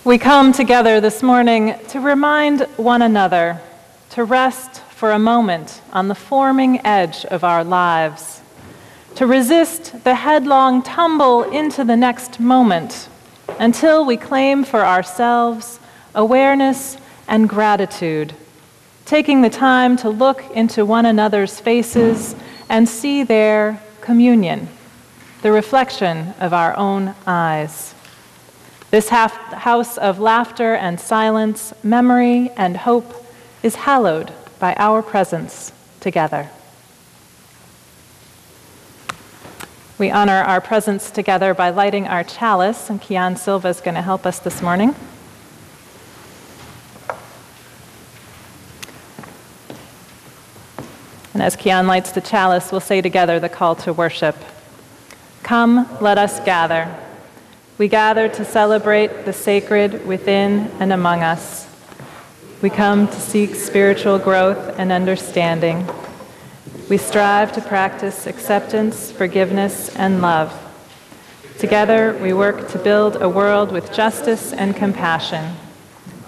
We come together this morning to remind one another to rest for a moment on the forming edge of our lives, to resist the headlong tumble into the next moment until we claim for ourselves awareness and gratitude, taking the time to look into one another's faces and see their communion, the reflection of our own eyes. This house of laughter and silence, memory and hope is hallowed by our presence together. We honor our presence together by lighting our chalice, and Kian Silva is going to help us this morning. And as Kian lights the chalice, we'll say together the call to worship. Come, let us gather. We gather to celebrate the sacred within and among us. We come to seek spiritual growth and understanding. We strive to practice acceptance, forgiveness, and love. Together, we work to build a world with justice and compassion.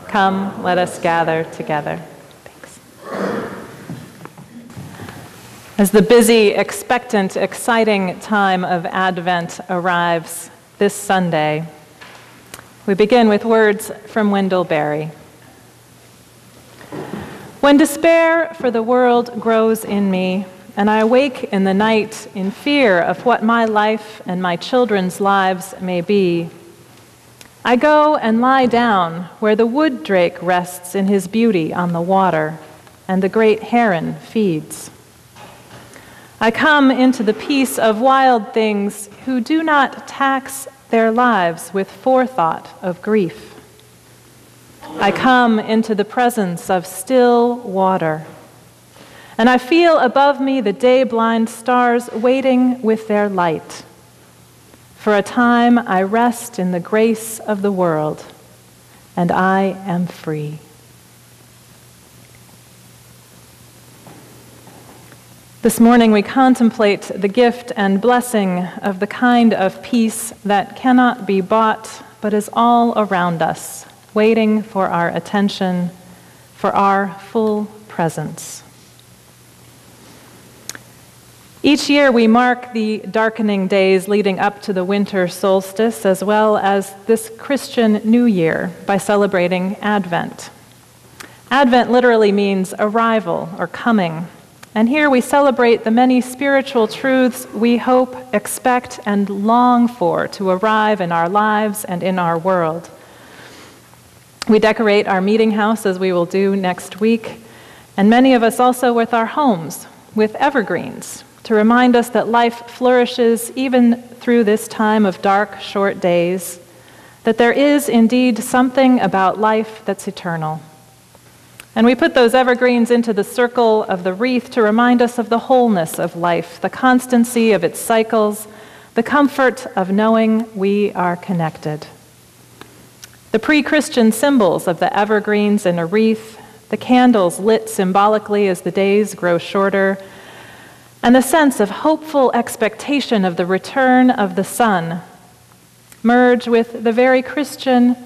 Come, let us gather together. Thanks. As the busy, expectant, exciting time of Advent arrives this Sunday, we begin with words from Wendell Berry. When despair for the world grows in me, and I awake in the night in fear of what my life and my children's lives may be, I go and lie down where the wood drake rests in his beauty on the water, and the great heron feeds. I come into the peace of wild things who do not tax their lives with forethought of grief. I come into the presence of still water, and I feel above me the day-blind stars waiting with their light. For a time I rest in the grace of the world, and I am free. This morning we contemplate the gift and blessing of the kind of peace that cannot be bought, but is all around us, waiting for our attention, for our full presence. Each year we mark the darkening days leading up to the winter solstice, as well as this Christian New Year, by celebrating Advent. Advent literally means arrival or coming. And here we celebrate the many spiritual truths we hope, expect, and long for to arrive in our lives and in our world. We decorate our meeting house, as we will do next week, and many of us also with our homes, with evergreens, to remind us that life flourishes even through this time of dark, short days, that there is indeed something about life that's eternal. And we put those evergreens into the circle of the wreath to remind us of the wholeness of life, the constancy of its cycles, the comfort of knowing we are connected. The pre-Christian symbols of the evergreens in a wreath, the candles lit symbolically as the days grow shorter, and the sense of hopeful expectation of the return of the sun merge with the very Christian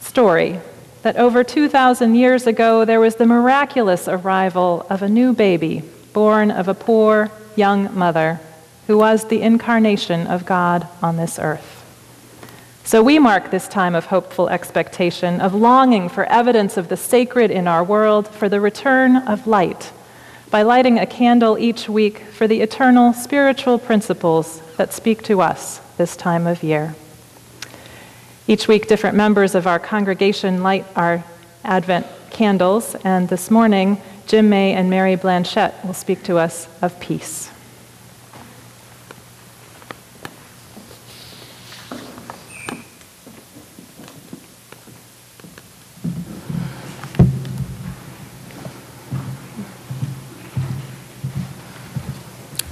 story that over 2,000 years ago there was the miraculous arrival of a new baby born of a poor young mother who was the incarnation of God on this earth. So we mark this time of hopeful expectation, of longing for evidence of the sacred in our world, for the return of light, by lighting a candle each week for the eternal spiritual principles that speak to us this time of year. Each week, different members of our congregation light our Advent candles, and this morning, Jim May and Mary Blanchette will speak to us of peace.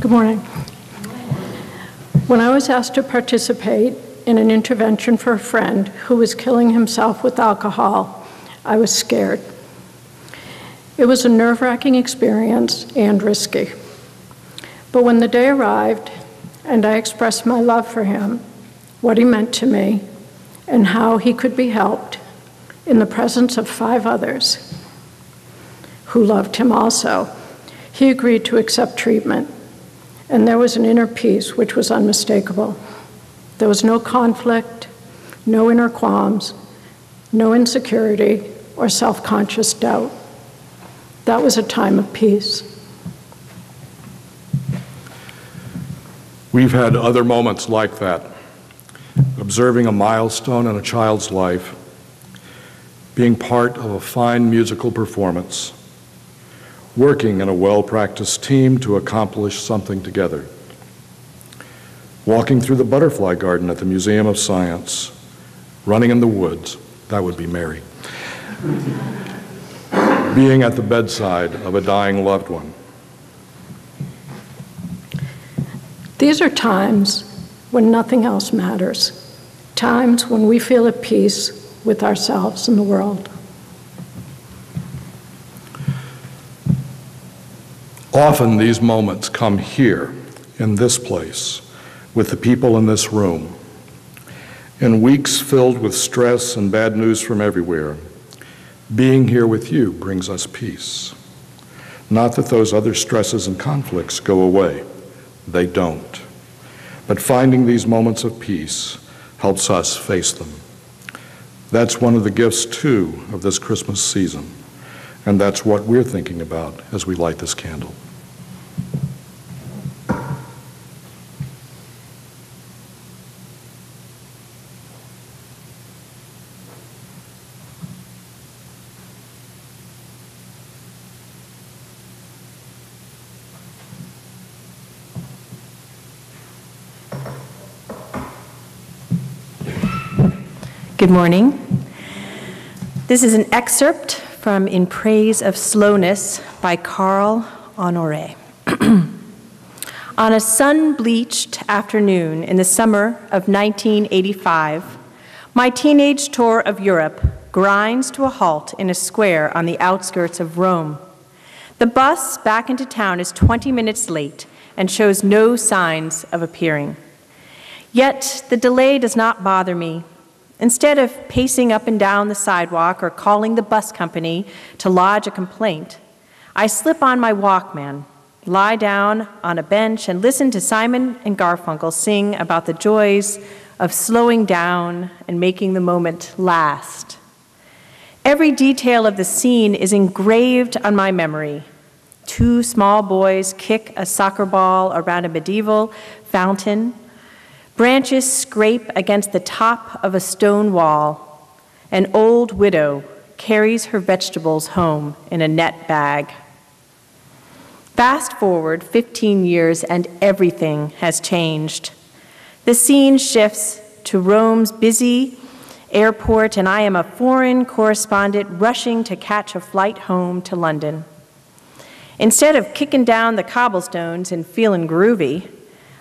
Good morning. When I was asked to participate in an intervention for a friend who was killing himself with alcohol, I was scared. It was a nerve-wracking experience and risky. But when the day arrived and I expressed my love for him, what he meant to me, and how he could be helped, In the presence of 5 others who loved him also, he agreed to accept treatment, and there was an inner peace which was unmistakable. There was no conflict, no inner qualms, no insecurity or self-conscious doubt. That was a time of peace. We've had other moments like that, observing a milestone in a child's life, being part of a fine musical performance, working in a well-practiced team to accomplish something together, walking through the butterfly garden at the Museum of Science, running in the woods, that would be Mary, being at the bedside of a dying loved one. These are times when nothing else matters, times when we feel at peace with ourselves and the world. Often these moments come here, in this place, with the people in this room. In weeks filled with stress and bad news from everywhere, being here with you brings us peace. Not that those other stresses and conflicts go away. They don't. But finding these moments of peace helps us face them. That's one of the gifts, too, of this Christmas season. And that's what we're thinking about as we light this candle. Good morning. This is an excerpt from In Praise of Slowness by Carl Honoré. On a sun-bleached afternoon in the summer of 1985, my teenage tour of Europe grinds to a halt in a square on the outskirts of Rome. The bus back into town is 20 minutes late and shows no signs of appearing. Yet the delay does not bother me. Instead of pacing up and down the sidewalk or calling the bus company to lodge a complaint, I slip on my Walkman, lie down on a bench, and listen to Simon and Garfunkel sing about the joys of slowing down and making the moment last. Every detail of the scene is engraved on my memory. 2 small boys kick a soccer ball around a medieval fountain. Branches scrape against the top of a stone wall. An old widow carries her vegetables home in a net bag. Fast forward 15 years and everything has changed. The scene shifts to Rome's busy airport, and I am a foreign correspondent rushing to catch a flight home to London. Instead of kicking down the cobblestones and feeling groovy,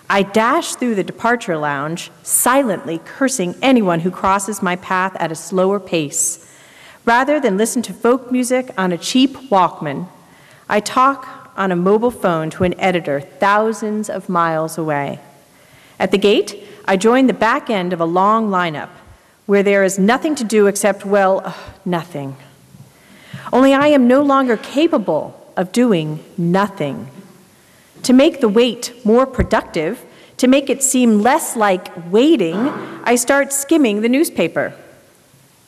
I dash through the departure lounge, silently cursing anyone who crosses my path at a slower pace. Rather than listen to folk music on a cheap Walkman, I talk on a mobile phone to an editor thousands of miles away. At the gate, I join the back end of a long lineup where there is nothing to do except, well, nothing. Only I am no longer capable of doing nothing. To make the wait more productive, to make it seem less like waiting, I start skimming the newspaper.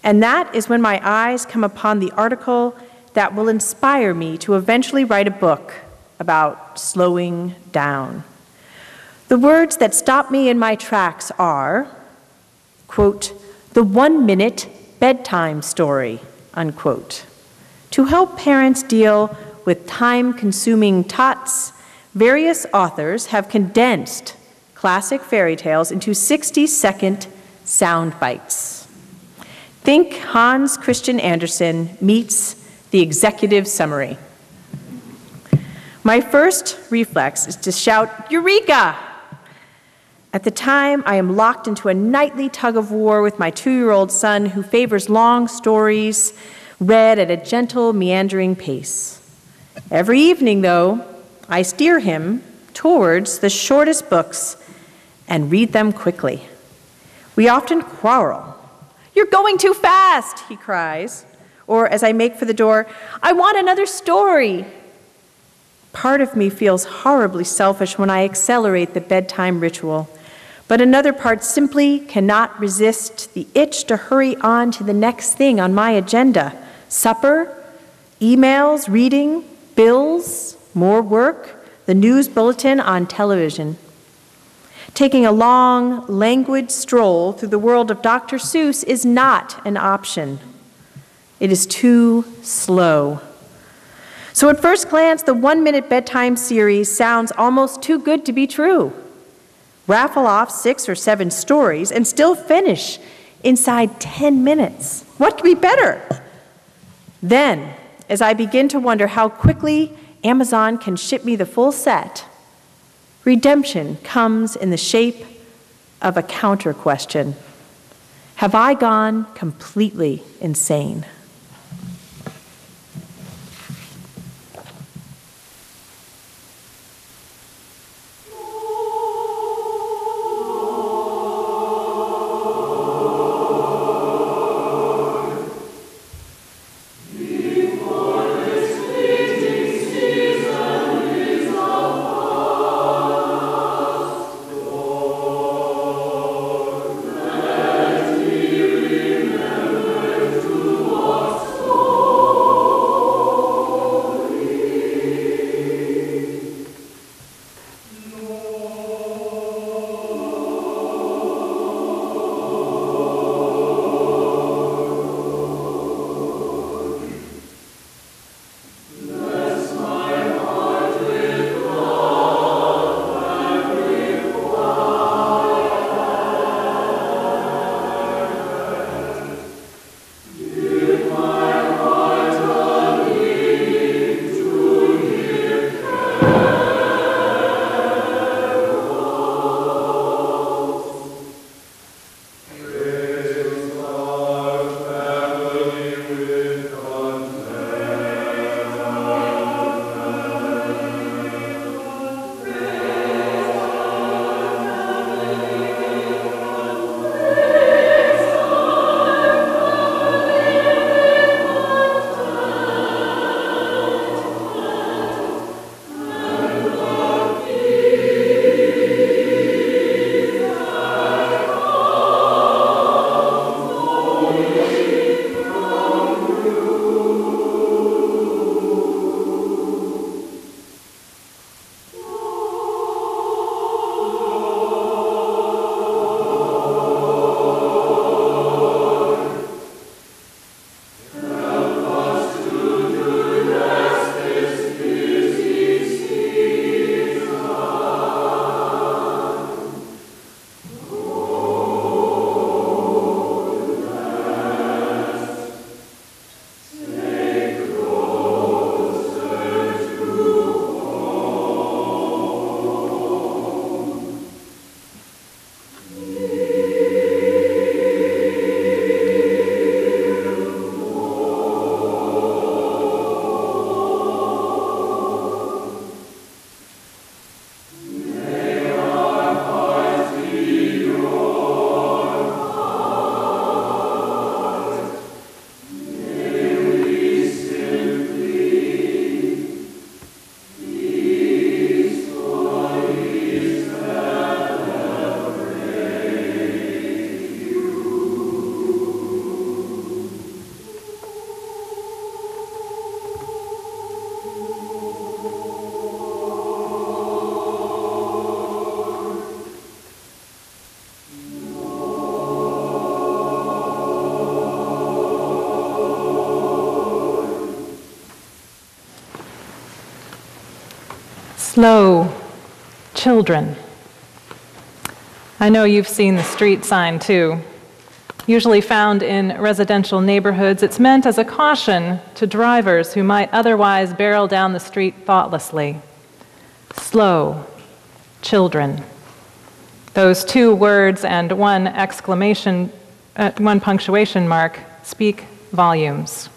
And that is when my eyes come upon the article that will inspire me to eventually write a book about slowing down. The words that stop me in my tracks are, quote, the 1-minute bedtime story, unquote. To help parents deal with time-consuming tots, various authors have condensed classic fairy tales into 60-second sound bites. Think Hans Christian Andersen meets the executive summary. My first reflex is to shout, Eureka! At the time, I am locked into a nightly tug-of-war with my 2-year-old son who favors long stories read at a gentle, meandering pace. Every evening, though, I steer him towards the shortest books and read them quickly. We often quarrel. "You're going too fast," he cries. Or as I make for the door, "I want another story." Part of me feels horribly selfish when I accelerate the bedtime ritual, but another part simply cannot resist the itch to hurry on to the next thing on my agenda: supper, emails, reading, bills, more work, the news bulletin on television. Taking a long, languid stroll through the world of Dr. Seuss is not an option. It is too slow. So at first glance, the 1-minute bedtime series sounds almost too good to be true. Raffle off 6 or 7 stories and still finish inside 10 minutes. What could be better? Then, as I begin to wonder how quickly Amazon can ship me the full set, redemption comes in the shape of a counter question. Have I gone completely insane? Slow, children. I know you've seen the street sign too. Usually found in residential neighborhoods, it's meant as a caution to drivers who might otherwise barrel down the street thoughtlessly. Slow, children. Those 2 words and 1 punctuation mark speak volumes.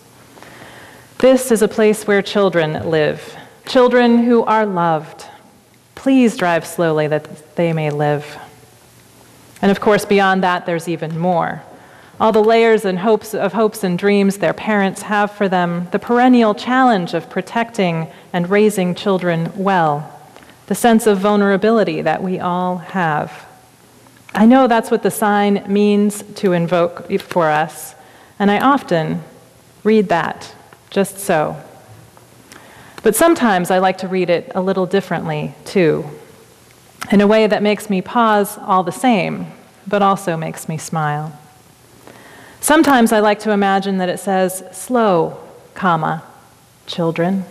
This is a place where children live. Children who are loved. Please drive slowly that they may live. And of course, beyond that, there's even more. all the layers and hopes and dreams their parents have for them, the perennial challenge of protecting and raising children well, the sense of vulnerability that we all have. I know that's what the sign means to invoke for us, and I often read that just so. But sometimes I like to read it a little differently, too, in a way that makes me pause all the same, but also makes me smile. Sometimes I like to imagine that it says, slow, comma, children.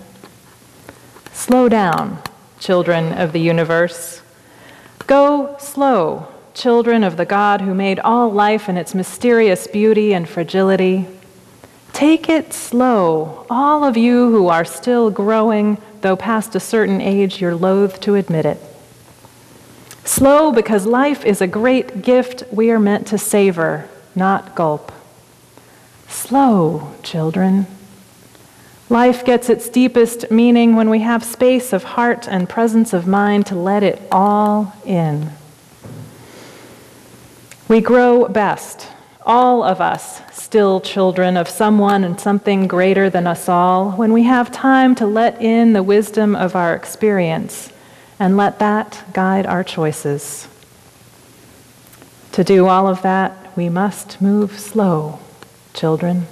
Slow down, children of the universe. Go slow, children of the God who made all life in its mysterious beauty and fragility. Take it slow, all of you who are still growing, though past a certain age you're loath to admit it. Slow because life is a great gift we are meant to savor, not gulp. Slow, children. Life gets its deepest meaning when we have space of heart and presence of mind to let it all in. We grow best, all of us, still children of someone and something greater than us all, when we have time to let in the wisdom of our experience and let that guide our choices. To do all of that, we must move slow, children.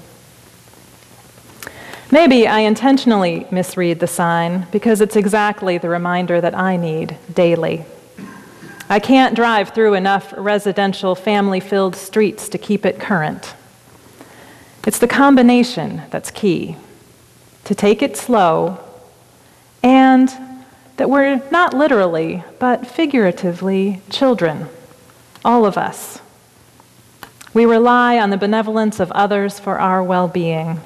Maybe I intentionally misread the sign because it's exactly the reminder that I need daily. I can't drive through enough residential, family-filled streets to keep it current. It's the combination that's key, to take it slow, and that we're not literally, but figuratively children, all of us. We rely on the benevolence of others for our well-being.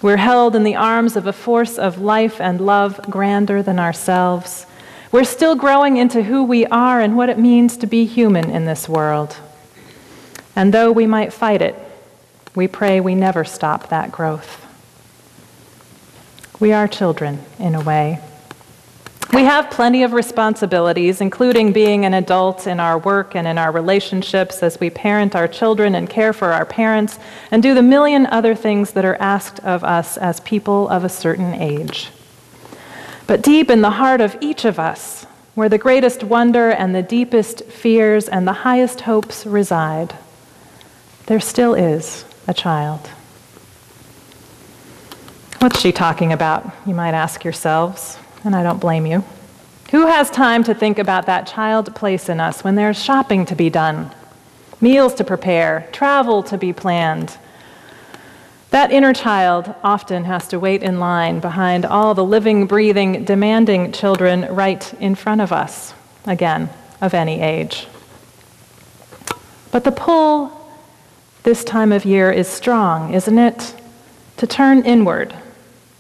We're held in the arms of a force of life and love grander than ourselves. We're still growing into who we are and what it means to be human in this world. And though we might fight it, we pray we never stop that growth. We are children, in a way. We have plenty of responsibilities, including being an adult in our work and in our relationships as we parent our children and care for our parents and do the million other things that are asked of us as people of a certain age. But deep in the heart of each of us, where the greatest wonder and the deepest fears and the highest hopes reside, there still is a child. What's she talking about, you might ask yourselves, and I don't blame you. Who has time to think about that child place in us when there's shopping to be done, meals to prepare, travel to be planned? That inner child often has to wait in line behind all the living, breathing, demanding children right in front of us, again, of any age. But the pull this time of year is strong, isn't it? To turn inward,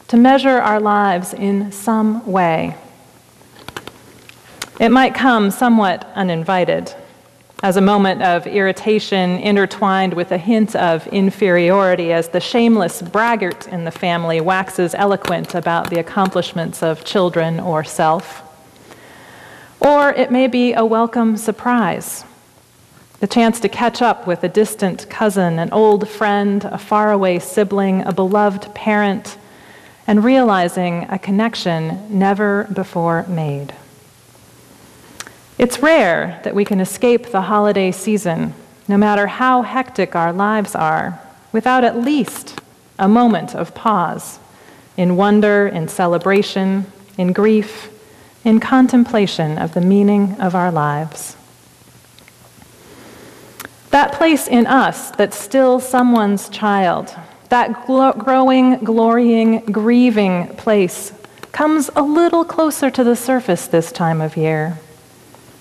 to measure our lives in some way. It might come somewhat uninvited, as a moment of irritation intertwined with a hint of inferiority as the shameless braggart in the family waxes eloquent about the accomplishments of children or self. Or it may be a welcome surprise, the chance to catch up with a distant cousin, an old friend, a faraway sibling, a beloved parent, and realizing a connection never before made. It's rare that we can escape the holiday season, no matter how hectic our lives are, without at least a moment of pause, in wonder, in celebration, in grief, in contemplation of the meaning of our lives. That place in us that's still someone's child, that growing, glorying, grieving place, comes a little closer to the surface this time of year.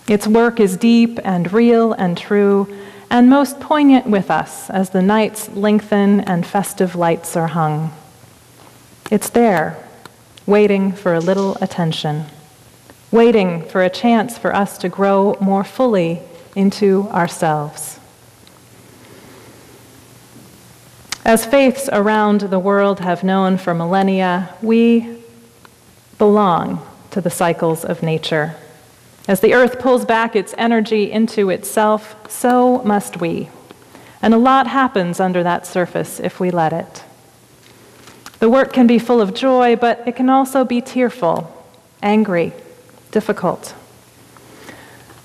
Its work is deep and real and true, and most poignant with us as the nights lengthen and festive lights are hung. It's there, waiting for a little attention, waiting for a chance for us to grow more fully into ourselves. As faiths around the world have known for millennia, we belong to the cycles of nature. As the earth pulls back its energy into itself, so must we. And a lot happens under that surface if we let it. The work can be full of joy, but it can also be tearful, angry, difficult.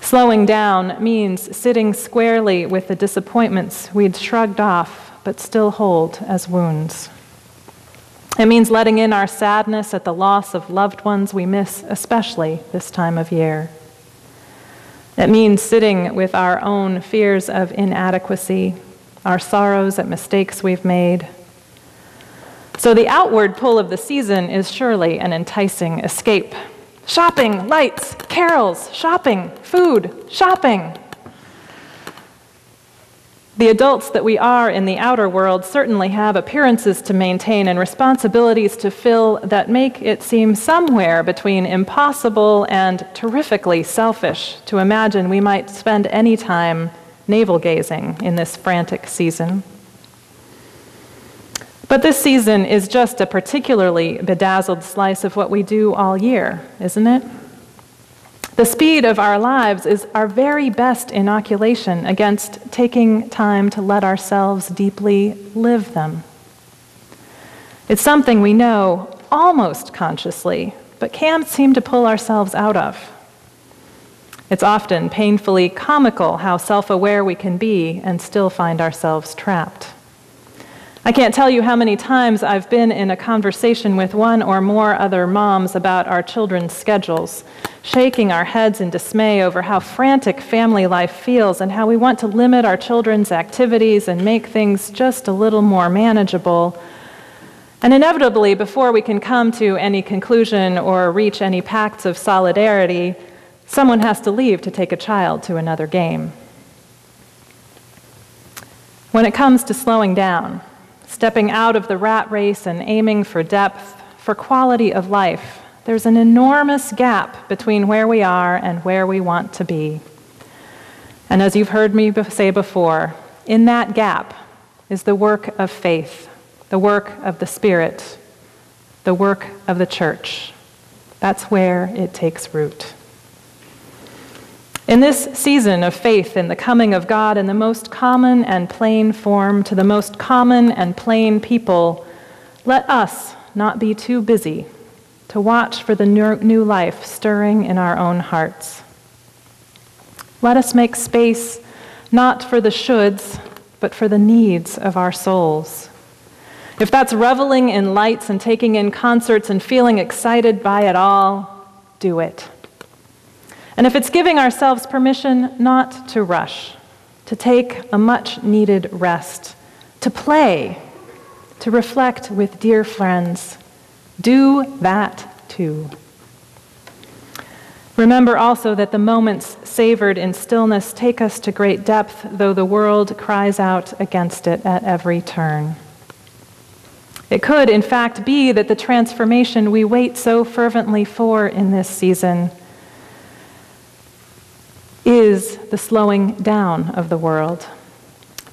Slowing down means sitting squarely with the disappointments we'd shrugged off but still hold as wounds. It means letting in our sadness at the loss of loved ones we miss, especially this time of year. It means sitting with our own fears of inadequacy, our sorrows at mistakes we've made. So the outward pull of the season is surely an enticing escape. Shopping, lights, carols, shopping, food, shopping. The adults that we are in the outer world certainly have appearances to maintain and responsibilities to fill that make it seem somewhere between impossible and terrifically selfish to imagine we might spend any time navel-gazing in this frantic season. But this season is just a particularly bedazzled slice of what we do all year, isn't it? The speed of our lives is our very best inoculation against taking time to let ourselves deeply live them. It's something we know almost consciously, but can't seem to pull ourselves out of. It's often painfully comical how self-aware we can be and still find ourselves trapped. I can't tell you how many times I've been in a conversation with one or more other moms about our children's schedules, shaking our heads in dismay over how frantic family life feels and how we want to limit our children's activities and make things just a little more manageable. And inevitably, before we can come to any conclusion or reach any pacts of solidarity, someone has to leave to take a child to another game. When it comes to slowing down, stepping out of the rat race and aiming for depth, for quality of life, there's an enormous gap between where we are and where we want to be. And as you've heard me say before, in that gap is the work of faith, the work of the Spirit, the work of the church. That's where it takes root. In this season of faith in the coming of God in the most common and plain form to the most common and plain people, let us not be too busy to watch for the new life stirring in our own hearts. Let us make space not for the shoulds, but for the needs of our souls. If that's reveling in lights and taking in concerts and feeling excited by it all, do it. And if it's giving ourselves permission not to rush, to take a much-needed rest, to play, to reflect with dear friends, do that too. Remember also that the moments savored in stillness take us to great depth, though the world cries out against it at every turn. It could, in fact, be that the transformation we wait so fervently for in this season is the slowing down of the world,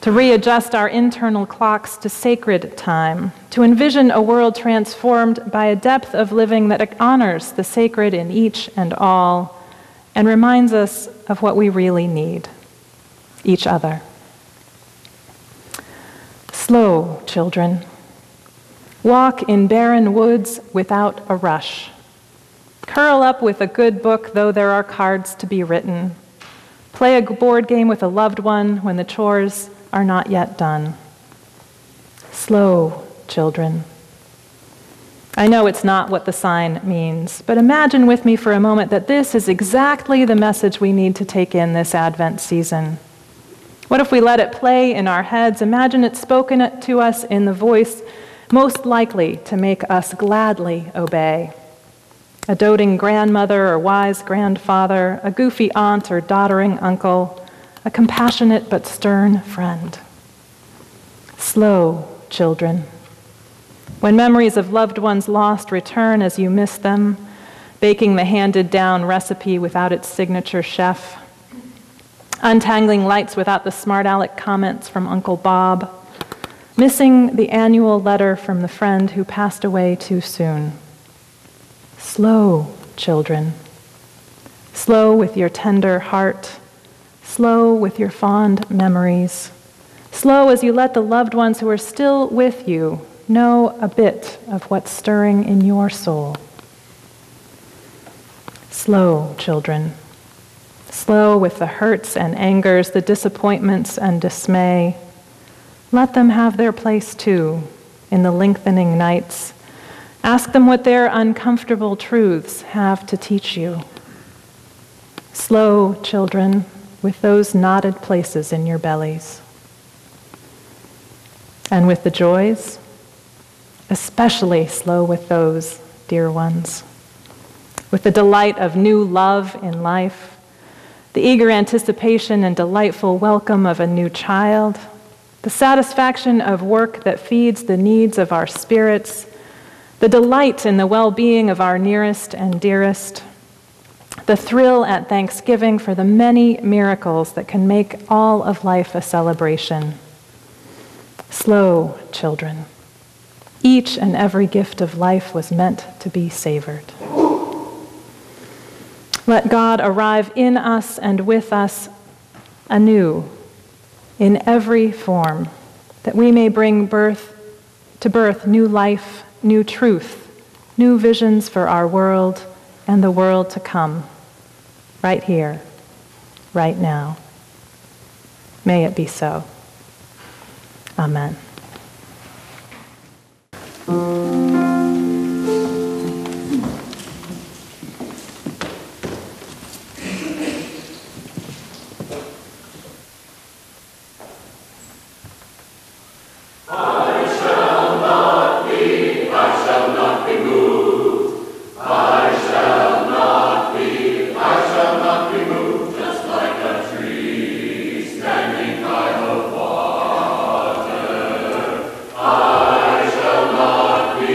to readjust our internal clocks to sacred time, to envision a world transformed by a depth of living that honors the sacred in each and all and reminds us of what we really need, each other. Slow, children. Walk in barren woods without a rush. Curl up with a good book, though there are cards to be written. Play a board game with a loved one when the chores are not yet done. Slow, children. I know it's not what the sign means, but imagine with me for a moment that this is exactly the message we need to take in this Advent season. What if we let it play in our heads? Imagine it spoken to us in the voice most likely to make us gladly obey. A doting grandmother or wise grandfather, a goofy aunt or doddering uncle, a compassionate but stern friend. Slow, children. When memories of loved ones lost return as you miss them, baking the handed-down recipe without its signature chef, untangling lights without the smart aleck comments from Uncle Bob, missing the annual letter from the friend who passed away too soon. Slow, children. Slow with your tender heart. Slow with your fond memories. Slow as you let the loved ones who are still with you know a bit of what's stirring in your soul. Slow, children. Slow with the hurts and angers, the disappointments and dismay. Let them have their place too in the lengthening nights. Ask them what their uncomfortable truths have to teach you. Slow, children, with those knotted places in your bellies. And with the joys, especially slow with those, dear ones. With the delight of new love in life, the eager anticipation and delightful welcome of a new child, the satisfaction of work that feeds the needs of our spirits, the delight in the well-being of our nearest and dearest, the thrill at Thanksgiving for the many miracles that can make all of life a celebration. Slow, children. Each and every gift of life was meant to be savored. Let God arrive in us and with us anew in every form, that we may bring to birth new life, new truth, new visions for our world and the world to come, right here, right now. May it be so. Amen. I shall not be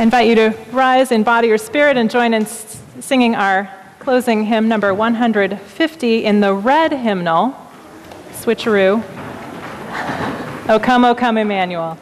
invite you to rise in body or spirit and join in singing our closing hymn, number 150, in the red hymnal, switcheroo, O come, Emmanuel.